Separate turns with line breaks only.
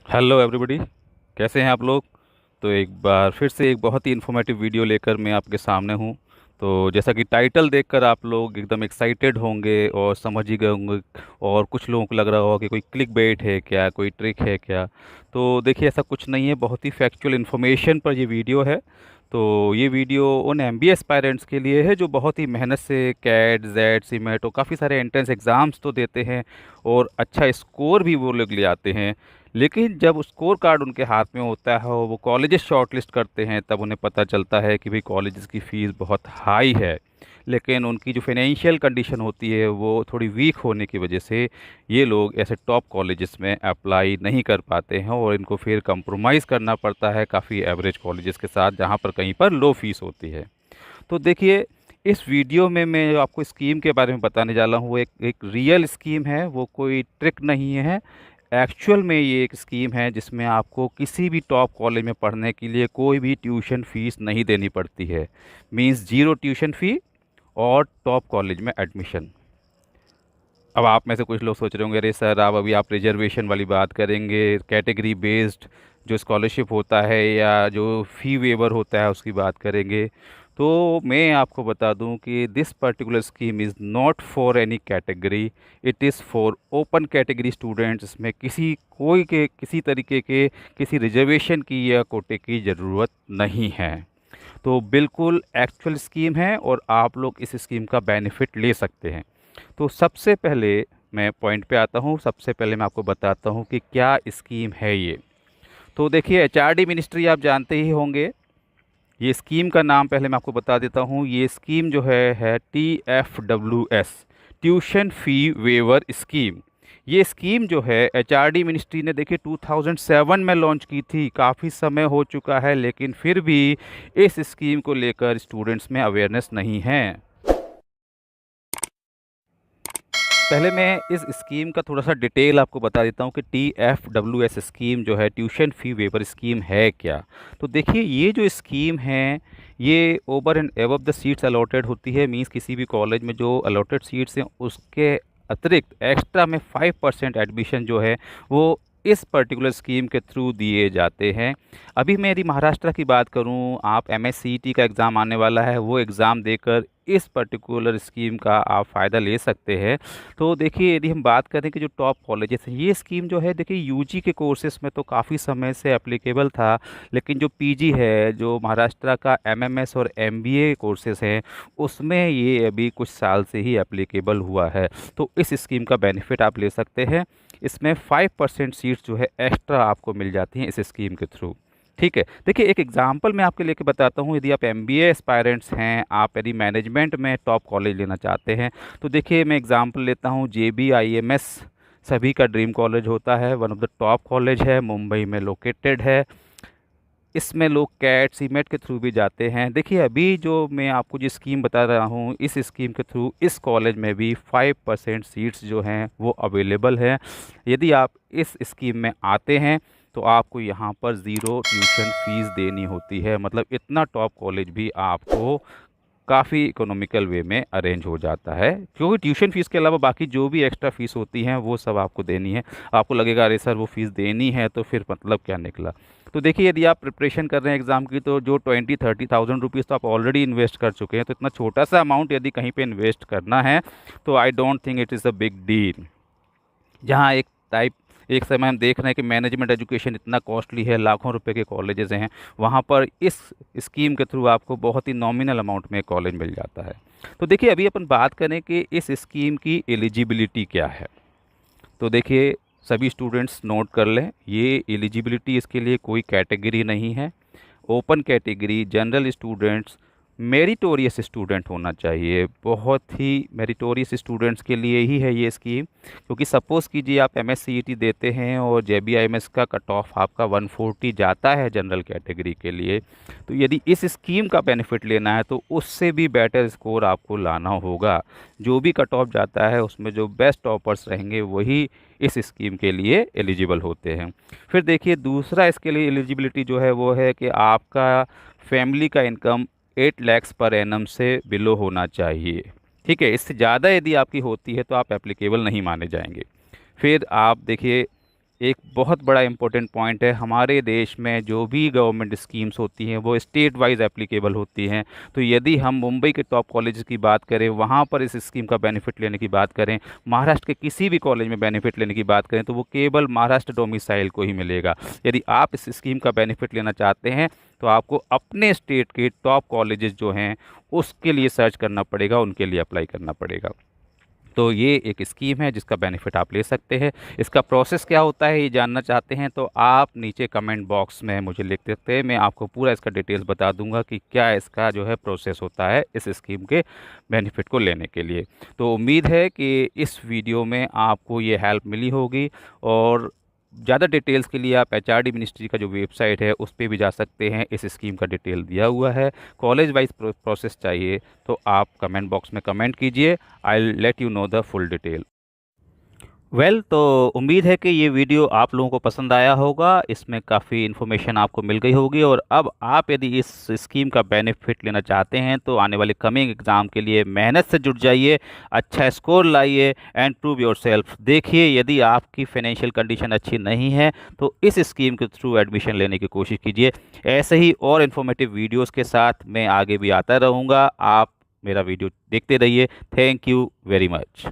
Hello everybody. कैसे हैं आप लोग? तो एक बार फिर से एक बहुत ही इन्फॉर्मेटिव वीडियो लेकर मैं आपके सामने हूँ। तो जैसा कि टाइटल देखकर आप लोग एकदम एक्साइटेड होंगे और समझ ही गए होंगे, और कुछ लोगों को लग रहा होगा कि कोई क्लिक बेट है क्या, कोई ट्रिक है क्या। तो देखिए, ऐसा कुछ नहीं है, बहुत ही फैक्चुअल इन्फॉर्मेशन पर ये वीडियो है। तो ये वीडियो उन एमबीए एस्पायरेंट्स के लिए है जो बहुत ही मेहनत से कैट जेड सीमेट और काफ़ी सारे एंट्रेंस एग्ज़ाम्स तो देते हैं और अच्छा स्कोर भी वो लोग ले आते हैं। लेकिन जब स्कोर कार्ड उनके हाथ में होता है और वो कॉलेजेस शॉर्टलिस्ट करते हैं, तब उन्हें पता चलता है कि भाई कॉलेजेस की फ़ीस बहुत हाई है। लेकिन उनकी जो फाइनेंशियल कंडीशन होती है वो थोड़ी वीक होने की वजह से ये लोग ऐसे टॉप कॉलेजेस में अप्लाई नहीं कर पाते हैं और इनको फिर कंप्रोमाइज़ करना पड़ता है काफ़ी एवरेज कॉलेजेस के साथ, जहाँ पर कहीं पर लो फीस होती है। तो देखिए, इस वीडियो में मैं आपको स्कीम के बारे में बताने जा रहा हूँ। वो एक रियल स्कीम है, वो कोई ट्रिक नहीं है। एक्चुअल में ये एक स्कीम है जिसमें आपको किसी भी टॉप कॉलेज में पढ़ने के लिए कोई भी ट्यूशन फ़ीस नहीं देनी पड़ती है। मींस ज़ीरो ट्यूशन फ़ी और टॉप कॉलेज में एडमिशन। अब आप में से कुछ लोग सोच रहे होंगे, अरे सर आप अभी आप रिजर्वेशन वाली बात करेंगे, कैटेगरी बेस्ड जो स्कॉलरशिप होता है या जो फ़ी वेवर होता है उसकी बात करेंगे। तो मैं आपको बता दूं कि this particular scheme is not for any category, it is for open category students. इसमें किसी तरीके के किसी रिजर्वेशन की या कोटे की ज़रूरत नहीं है। तो बिल्कुल एक्चुअल स्कीम है और आप लोग इस स्कीम का बेनिफिट ले सकते हैं। तो सबसे पहले मैं पॉइंट पे आता हूँ। सबसे पहले मैं आपको बताता हूँ कि क्या स्कीम है ये। तो देखिए, एचआरडी मिनिस्ट्री आप जानते ही होंगे। ये स्कीम का नाम पहले मैं आपको बता देता हूँ। ये स्कीम जो है TFWS, tuition fee waiver scheme. ये स्कीम जो है एचआरडी मिनिस्ट्री ने देखिए 2007 में लॉन्च की थी। काफ़ी समय हो चुका है, लेकिन फिर भी इस स्कीम को लेकर स्टूडेंट्स में अवेयरनेस नहीं है। पहले मैं इस स्कीम का थोड़ा सा डिटेल आपको बता देता हूँ कि TFWS स्कीम जो है ट्यूशन फ़ी वेवर स्कीम है क्या। तो देखिए, ये जो स्कीम है ये over and above the seats allotted होती है। मींस किसी भी कॉलेज में जो अलॉटेड सीट्स हैं उसके अतिरिक्त एक्स्ट्रा में 5% एडमिशन जो है वो इस पर्टिकुलर स्कीम के थ्रू दिए जाते हैं। अभी मेरी महाराष्ट्र की बात करूं, आप MSCET का एग्ज़ाम आने वाला है, वो एग्ज़ाम देकर इस पर्टिकुलर स्कीम का आप फ़ायदा ले सकते हैं। तो देखिए, यदि हम बात करें कि जो टॉप कॉलेजेस हैं, ये स्कीम जो है देखिए यूजी के कोर्सेज़ में तो काफ़ी समय से एप्लीकेबल था। लेकिन जो पीजी है, जो महाराष्ट्र का एमएमएस और एमबीए कोर्सेज़ हैं, उसमें ये अभी कुछ साल से ही एप्लीकेबल हुआ है। तो इस स्कीम का बेनिफिट आप ले सकते हैं। इसमें 5% सीट्स जो है एक्स्ट्रा आपको मिल जाती हैं इस स्कीम के थ्रू। ठीक है, देखिए एक एग्जांपल मैं आपके लेके बताता हूँ। यदि आप एमबीए एस्पायरेंट्स हैं, आप यदि मैनेजमेंट में टॉप कॉलेज लेना चाहते हैं, तो देखिए मैं एग्जांपल लेता हूँ। JBIMS सभी का ड्रीम कॉलेज होता है, one of the top college है, मुंबई में लोकेटेड है। इसमें लोग कैट सीमेट के थ्रू भी जाते हैं। देखिए, अभी जो मैं आपको जो स्कीम बता रहा हूँ, इस स्कीम के थ्रू इस कॉलेज में भी 5% सीट्स जो हैं वो अवेलेबल हैं। यदि आप इस स्कीम में आते हैं तो आपको यहाँ पर ज़ीरो ट्यूशन फीस देनी होती है। मतलब इतना टॉप कॉलेज भी आपको काफ़ी इकोनॉमिकल वे में अरेंज हो जाता है, क्योंकि ट्यूशन फीस के अलावा बाकी जो भी एक्स्ट्रा फीस होती हैं वो सब आपको देनी है। आपको लगेगा अरे सर वो फीस देनी है तो फिर मतलब क्या निकला। तो देखिए, यदि आप प्रिपरेशन कर रहे हैं एग्ज़ाम की, तो जो 20-30,000 रुपीज़ तो आप ऑलरेडी इन्वेस्ट कर चुके हैं। तो इतना छोटा सा अमाउंट यदि कहीं पे इन्वेस्ट करना है तो I don't think it is a big deal. जहाँ एक समय हम देख रहे हैं कि मैनेजमेंट एजुकेशन इतना कॉस्टली है, लाखों रुपए के कॉलेजेस हैं, वहाँ पर इस स्कीम के थ्रू आपको बहुत ही नॉमिनल अमाउंट में कॉलेज मिल जाता है। तो देखिए, अभी अपन बात करें कि इस स्कीम की एलिजिबिलिटी क्या है। तो देखिए, सभी स्टूडेंट्स नोट कर लें, ये एलिजिबिलिटी इसके लिए कोई कैटेगरी नहीं है। Open category, general students, meritorious student होना चाहिए। बहुत ही मेरिटोरियस स्टूडेंट्स के लिए ही है ये स्कीम। क्योंकि सपोज़ कीजिए आप MSCET देते हैं और JBIMS का कट ऑफ आपका 140 जाता है जनरल कैटेगरी के लिए, तो यदि इस स्कीम का बेनिफिट लेना है तो उससे भी बेटर स्कोर आपको लाना होगा। जो भी कट ऑफ जाता है उसमें जो बेस्ट टॉपर्स रहेंगे वही इस स्कीम के लिए एलिजिबल होते हैं। फिर देखिए, दूसरा इसके लिए एलिजिबिलिटी जो है वो है कि आपका फैमिली का इनकम 8 लाख पर एनम से बिलो होना चाहिए। ठीक है, इससे ज़्यादा यदि आपकी होती है तो आप एप्लीकेबल नहीं माने जाएंगे। फिर आप देखिए, एक बहुत बड़ा इम्पोर्टेंट पॉइंट है, हमारे देश में जो भी गवर्नमेंट स्कीम्स होती हैं वो स्टेट वाइज एप्लीकेबल होती हैं। तो यदि हम मुंबई के टॉप कॉलेज की बात करें, वहाँ पर इस स्कीम का बेनिफिट लेने की बात करें, महाराष्ट्र के किसी भी कॉलेज में बेनिफिट लेने की बात करें, तो वो केवल महाराष्ट्र डोमिसाइल को ही मिलेगा। यदि आप इस स्कीम का बेनिफिट लेना चाहते हैं तो आपको अपने स्टेट के टॉप कॉलेजेस जो हैं उसके लिए सर्च करना पड़ेगा, उनके लिए अप्लाई करना पड़ेगा। तो ये एक स्कीम है जिसका बेनिफिट आप ले सकते हैं। इसका प्रोसेस क्या होता है ये जानना चाहते हैं तो आप नीचे कमेंट बॉक्स में मुझे लिख सकते हैं, मैं आपको पूरा इसका डिटेल्स बता दूंगा कि क्या इसका जो है प्रोसेस होता है इस स्कीम के बेनिफिट को लेने के लिए। तो उम्मीद है कि इस वीडियो में आपको ये हेल्प मिली होगी, और ज़्यादा डिटेल्स के लिए आप एचआरडी मिनिस्ट्री का जो वेबसाइट है उस पर भी जा सकते हैं, इस स्कीम का डिटेल दिया हुआ है। कॉलेज वाइज प्रोसेस चाहिए तो आप कमेंट बॉक्स में कमेंट कीजिए, I will let you know the full detail. तो उम्मीद है कि ये वीडियो आप लोगों को पसंद आया होगा, इसमें काफ़ी इन्फॉर्मेशन आपको मिल गई होगी, और अब आप यदि इस स्कीम का बेनिफिट लेना चाहते हैं तो आने वाले कमिंग एग्ज़ाम के लिए मेहनत से जुट जाइए, अच्छा स्कोर लाइए एंड प्रूव योरसेल्फ। देखिए यदि आपकी फाइनेंशियल कंडीशन अच्छी नहीं है तो इस स्कीम के थ्रू एडमिशन लेने की कोशिश कीजिए। ऐसे ही और इन्फॉर्मेटिव वीडियोज़ के साथ मैं आगे भी आता रहूँगा, आप मेरा वीडियो देखते रहिए। Thank you very much.